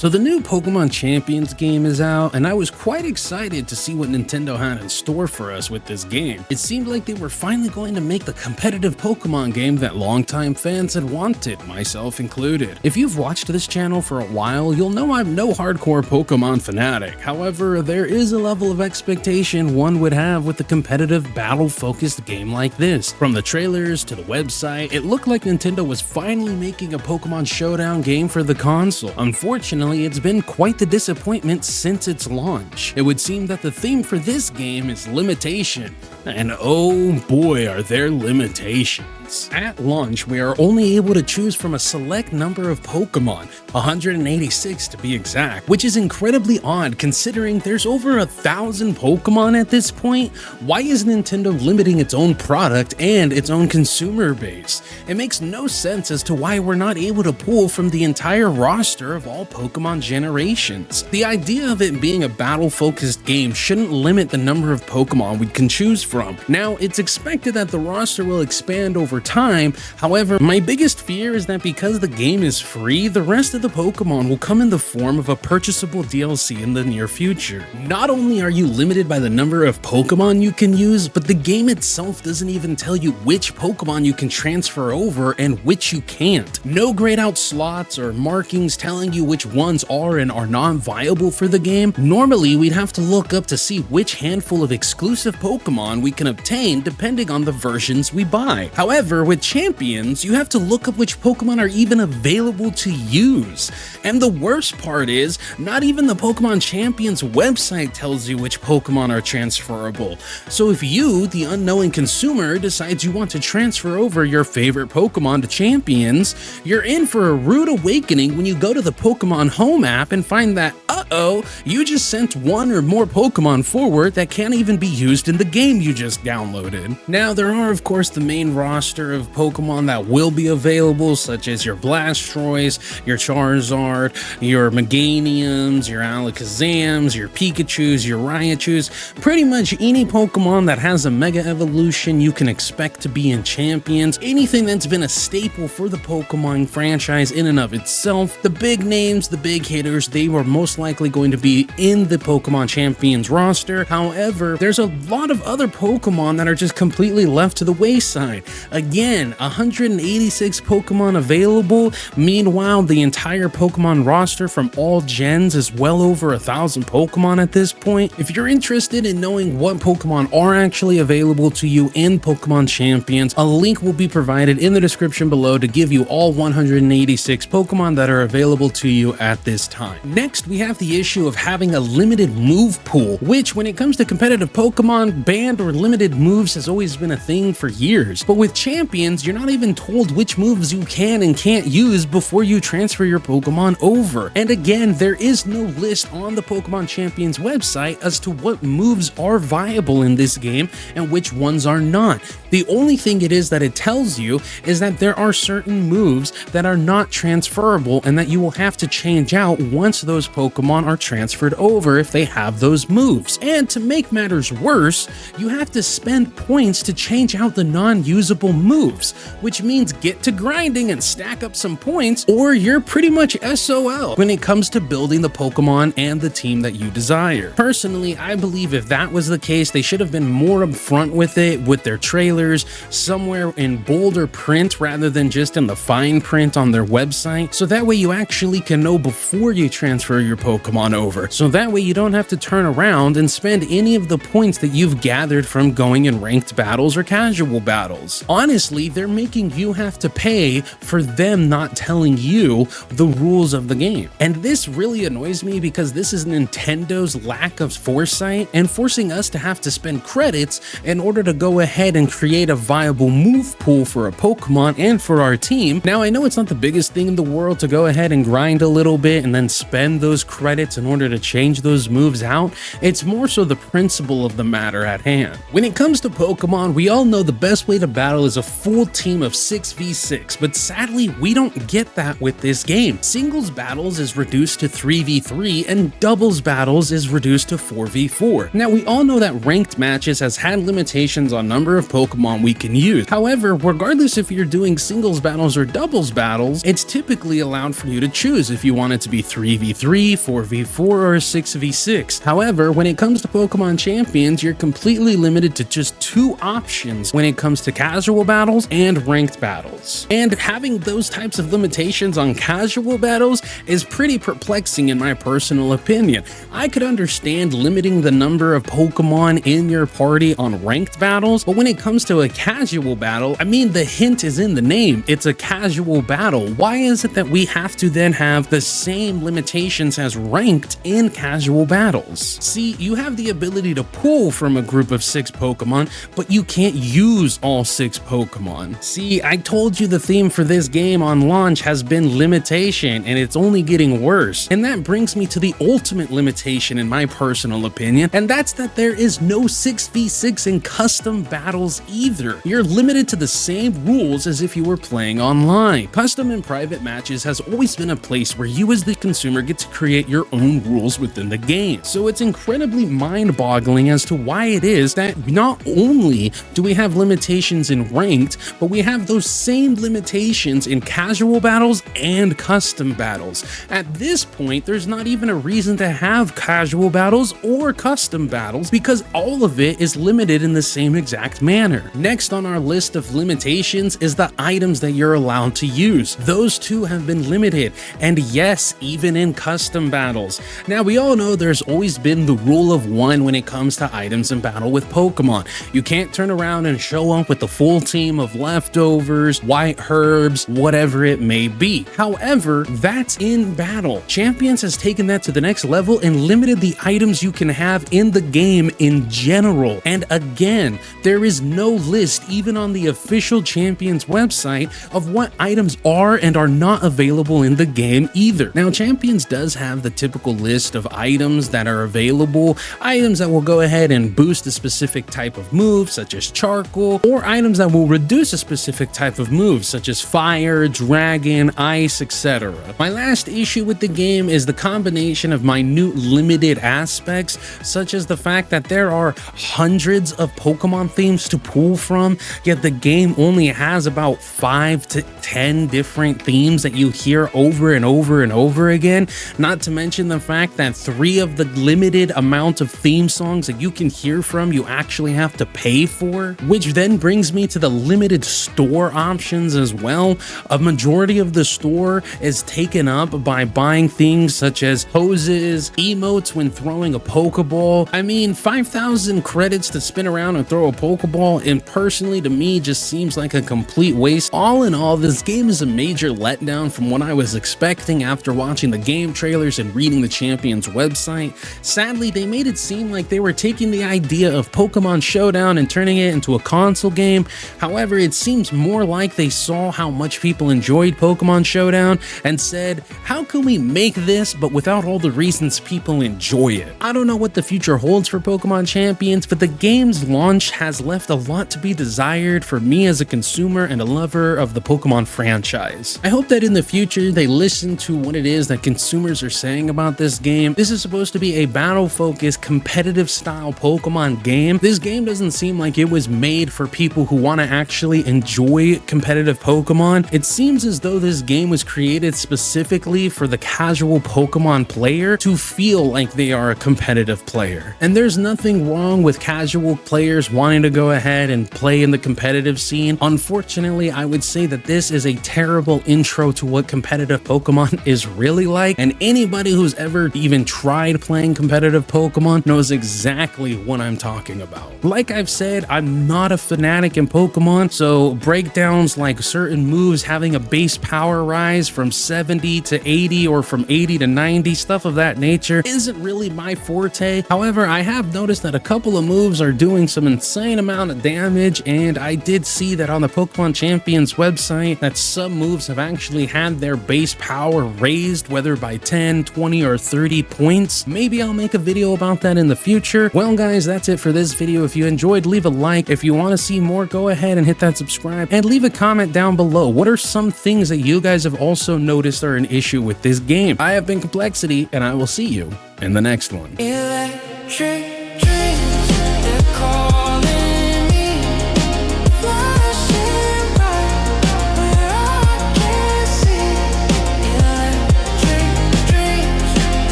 So the new Pokemon Champions game is out, and I was quite excited to see what Nintendo had in store for us with this game. It seemed like they were finally going to make the competitive Pokemon game that longtime fans had wanted, myself included. If you've watched this channel for a while, you'll know I'm no hardcore Pokemon fanatic. However, there is a level of expectation one would have with a competitive battle-focused game like this. From the trailers to the website, it looked like Nintendo was finally making a Pokemon Showdown game for the console. Unfortunately, it's been quite the disappointment since its launch. It would seem that the theme for this game is limitation, and oh boy are there limitations. At launch, we are only able to choose from a select number of Pokemon, 186 to be exact, which is incredibly odd considering there's over 1,000 Pokemon at this point. Why is Nintendo limiting its own product and its own consumer base? It makes no sense as to why we're not able to pull from the entire roster of all Pokemon generations. The idea of it being a battle-focused game shouldn't limit the number of Pokemon we can choose from. Now, it's expected that the roster will expand over time. However, my biggest fear is that because the game is free, the rest of the Pokemon will come in the form of a purchasable DLC in the near future. Not only are you limited by the number of Pokemon you can use, but the game itself doesn't even tell you which Pokemon you can transfer over and which you can't. No grayed out slots or markings telling you which ones are and are not viable for the game. Normally, we'd have to look up to see which handful of exclusive Pokemon we can obtain depending on the versions we buy. However, with Champions, you have to look up which Pokemon are even available to use. And the worst part is, not even the Pokemon Champions website tells you which Pokemon are transferable. So if you, the unknowing consumer, decides you want to transfer over your favorite Pokemon to Champions, you're in for a rude awakening when you go to the Pokemon Home app and find that, uh-oh, you just sent one or more Pokemon forward that can't even be used in the game you just downloaded. Now, there are of course the main roster of Pokemon that will be available, such as your Blastroids, your Charizard, your Meganiums, your Alakazams, your Pikachus, your Raichus, pretty much any Pokemon that has a Mega Evolution you can expect to be in Champions, anything that's been a staple for the Pokemon franchise in and of itself. The big names, the big hitters, they were most likely going to be in the Pokemon Champions roster. However, there's a lot of other Pokemon that are just completely left to the wayside. Again, 186 Pokemon available. Meanwhile, the entire Pokemon roster from all gens is well over 1,000 Pokemon at this point. If you're interested in knowing what Pokemon are actually available to you in Pokemon Champions, a link will be provided in the description below to give you all 186 Pokemon that are available to you at this time. Next, we have the issue of having a limited move pool, which when it comes to competitive Pokemon, banned or limited moves has always been a thing for years. But with Champions, you're not even told which moves you can and can't use before you transfer your Pokemon over. And again, there is no list on the Pokemon Champions website as to what moves are viable in this game and which ones are not. The only thing it is that it tells you is that there are certain moves that are not transferable and that you will have to change out once those Pokemon are transferred over if they have those moves. And to make matters worse, you have to spend points to change out the non-usable moves, which means get to grinding and stack up some points or you're pretty much SOL when it comes to building the Pokemon and the team that you desire. Personally, I believe if that was the case, they should have been more upfront with it with their trailers, somewhere in bolder print rather than just in the fine print on their website, so that way you actually can know before you transfer your Pokemon over. So that way you don't have to turn around and spend any of the points that you've gathered from going in ranked battles or casual battles. Honestly, they're making you have to pay for them not telling you the rules of the game. And this really annoys me because this is Nintendo's lack of foresight and forcing us to have to spend credits in order to go ahead and create a viable move pool for a Pokemon and for our team. Now, I know it's not the biggest thing in the world to go ahead and grind a little bit and then spend those credits credits in order to change those moves out. It's more so the principle of the matter at hand. When it comes to Pokemon, we all know the best way to battle is a full team of 6v6, but sadly, we don't get that with this game. Singles battles is reduced to 3v3 and doubles battles is reduced to 4v4. Now, we all know that ranked matches has had limitations on number of Pokemon we can use. However, regardless if you're doing singles battles or doubles battles, it's typically allowed for you to choose if you want it to be 3v3, 4v4, or 6v6. However, when it comes to Pokemon Champions, you're completely limited to just two options when it comes to casual battles and ranked battles. And having those types of limitations on casual battles is pretty perplexing in my personal opinion. I could understand limiting the number of Pokemon in your party on ranked battles, but when it comes to a casual battle, I mean, the hint is in the name. It's a casual battle. Why is it that we have to then have the same limitations as ranked in casual battles? See, you have the ability to pull from a group of 6 Pokemon, but you can't use all 6 Pokemon. See, I told you the theme for this game on launch has been limitation, and it's only getting worse. And that brings me to the ultimate limitation in my personal opinion, and that's that there is no 6v6 in custom battles either. You're limited to the same rules as if you were playing online. Custom and private matches has always been a place where you as the consumer get to create your own rules within the game. So it's incredibly mind-boggling as to why it is that not only do we have limitations in ranked, but we have those same limitations in casual battles and custom battles. At this point, there's not even a reason to have casual battles or custom battles because all of it is limited in the same exact manner. Next on our list of limitations is the items that you're allowed to use. Those two have been limited, and yes, even in custom battles. Now, we all know there's always been the rule of one when it comes to items in battle with Pokemon. You can't turn around and show up with the full team of leftovers, white herbs, whatever it may be. However, that's in battle. Champions has taken that to the next level and limited the items you can have in the game in general. And again, there is no list even on the official Champions website of what items are and are not available in the game either. Now, Champions does have the typical list of items that are available, items that will go ahead and boost a specific type of move such as charcoal, or items that will reduce a specific type of move such as fire, dragon, ice, etc. My last issue with the game is the combination of minute limited aspects, such as the fact that there are hundreds of Pokemon themes to pull from, yet the game only has about 5 to 10 different themes that you hear over and over and over again, not to mention the fact that 3 of the limited amount of theme songs that you can hear from you actually have to pay for, which then brings me to the limited store options as well. A majority of the store is taken up by buying things such as hoses, emotes when throwing a Pokeball. I mean, 5,000 credits to spin around and throw a Pokeball, and personally to me just seems like a complete waste. All in all, this game is a major letdown from what I was expecting after watching the game trailers and reading the Champions website. Sadly, they made it seem like they were taking the idea of Pokemon Showdown and turning it into a console game. However, it seems more like they saw how much people enjoyed Pokemon Showdown and said, how can we make this but without all the reasons people enjoy it? I don't know what the future holds for Pokemon Champions, but the game's launch has left a lot to be desired for me as a consumer and a lover of the Pokemon franchise. I hope that in the future they listen to what it is that consumers are saying about this game. This is supposed to be a battle-focused, competitive-style Pokemon game. This game doesn't seem like it was made for people who want to actually enjoy competitive Pokemon. It seems as though this game was created specifically for the casual Pokemon player to feel like they are a competitive player. And there's nothing wrong with casual players wanting to go ahead and play in the competitive scene. Unfortunately, I would say that this is a terrible intro to what competitive Pokemon is really like, and anybody who's ever even tried playing competitive Pokemon knows exactly what I'm talking about. Like I've said, I'm not a fanatic in Pokemon, so breakdowns like certain moves having a base power rise from 70 to 80 or from 80 to 90, stuff of that nature, isn't really my forte. However, I have noticed that a couple of moves are doing some insane amount of damage, and I did see that on the Pokemon Champions website that some moves have actually had their base power raised, whether by 10, 20 or 30 points. Maybe I'll make a video about that in the future. Well guys, that's it for this video. If you enjoyed, leave a like. If you want to see more, go ahead and hit that subscribe and leave a comment down below. What are some things that you guys have also noticed are an issue with this game? I have been Complexity, and I will see you in the next one. Electric